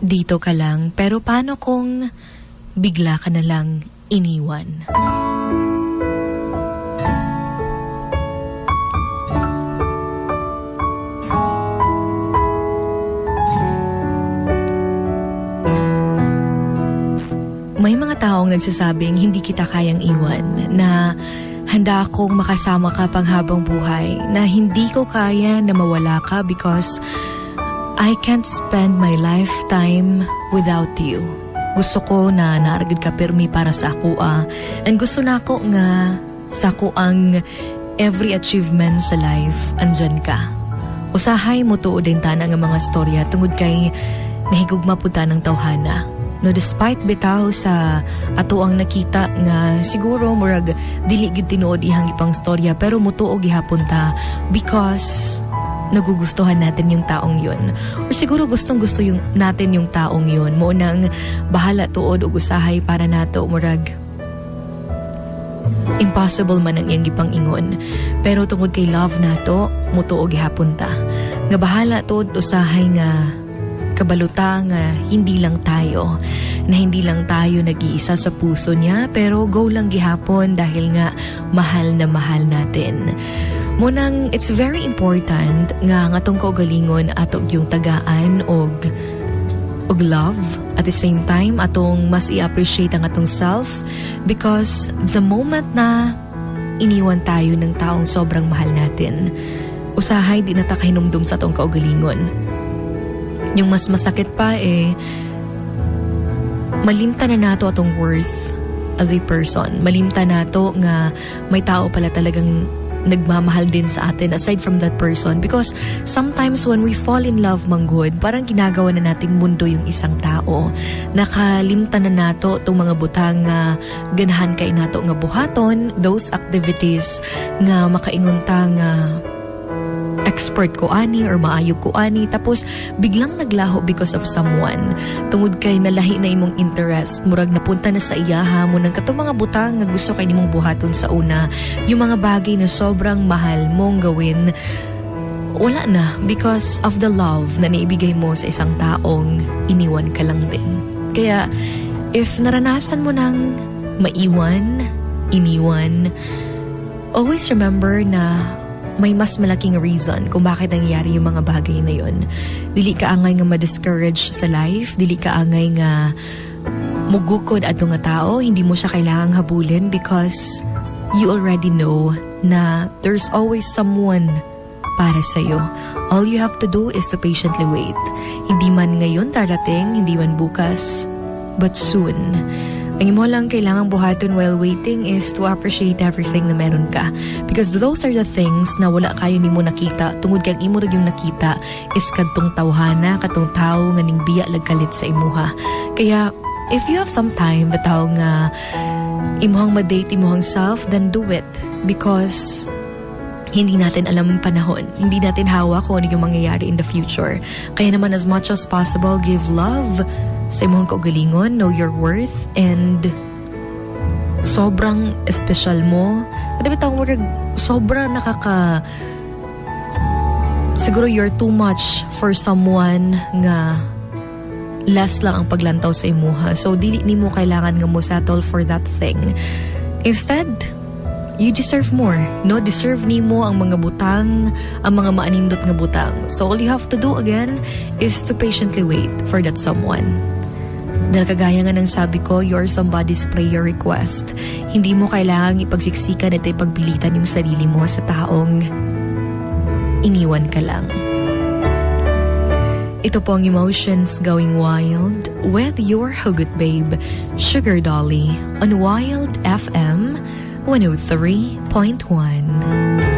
dito ka lang, pero paano kung bigla ka na lang iniwan? May mga taong nagsasabing hindi kita kayang iwan, na handa akong makasama ka panghabang buhay, na hindi ko kaya na mawala ka because I can't spend my lifetime without you. Gusto ko na naaragid ka permi para sa ako and gusto na ako nga sa ako ang every achievement sa life andyan ka. Usahay mo tuod din tana nga mga storya tungod kay nahigugma punta ng tawhana. No, despite bitaw sa ato ang nakita nga siguro murag dili gid tinuod ihang ipang storya, pero mutuo gihapon ta because nagugustuhan natin yung taong yun. Or siguro gustong-gusto natin yung taong yun. Mo nang bahala tuod o usahay para nato murag impossible man ang iyang gipang ingon. Pero tungod kay love nato, mutuo gihapon ta. Nga bahala tuod usahay nga kabaluta nga hindi lang tayo nag-iisa sa puso niya, pero go lang gihapon dahil nga mahal na mahal natin. Munang it's very important nga atong kaugalingon atong yung tagaan og love, at the same time atong mas i-appreciate ang atong self, because the moment na iniwan tayo ng taong sobrang mahal natin, usahay di na ta kahinumdum sa atong kaugalingon. Yung mas masakit pa malimtan na nato atong worth as a person. Malimtan nato nga may tao pala talagang nagmamahal din sa atin aside from that person, because sometimes when we fall in love manggod, parang ginagawa na nating mundo yung isang tao. Nakalimtan na nato itong mga butang nga ganahan kay nato nga buhaton, those activities nga makaingon ta nga expert ko ani or maayog ko ani, tapos biglang naglaho because of someone. Tungod kay nalahi na imong interest, murag napunta na sa iyaha mo ng katong mga butang nga gusto kay nimong buhaton sa una. Yung mga bagay na sobrang mahal mong gawin, wala na because of the love na naibigay mo sa isang taong iniwan ka lang din. Kaya if naranasan mo nang iniwan, always remember na may mas malaking reason kung bakit nangyayari yung mga bagay na yun. Dili ka angay nga ma-discourage sa life, dili ka angay nga mugukod ato nga tao, hindi mo siya kailangang habulin because you already know na there's always someone para sa'yo. All you have to do is to patiently wait. Hindi man ngayon darating, hindi man bukas, but soon. Ang imo lang kailangang buhaton while waiting is to appreciate everything na meron ka. Because those are the things na wala kayo nimo nakita. Tungod kag imo yung nakita is kadtong tawhana, katong tao nga ning biya lagkalit sa imuha. Kaya if you have some time bitaw nga imuhang ma-date imuhang self, then do it. Because hindi natin alam ang panahon. Hindi natin hawak kung ano yung mangyayari in the future. Kaya naman as much as possible, give love sa imong kaugalingon, know your worth, and sobrang special mo. Kada bitaw mo sobra siguro you're too much for someone nga less lang ang paglantaw sa imuha. So dili nimo kailangan nga mo settle for that thing. Instead, you deserve more. No, deserve nimo ang mga butang, ang mga maanindot nga butang. So all you have to do again is to patiently wait for that someone. Dahil kagaya nga ng sabi ko, you're somebody's prayer request. Hindi mo kailangang ipagsiksikan at ipagbilitan yung sarili mo sa taong iniwan ka lang. Ito po ang Emotions Going Wild with your hugot babe, Sugar Dolly, on Wild FM 103.1.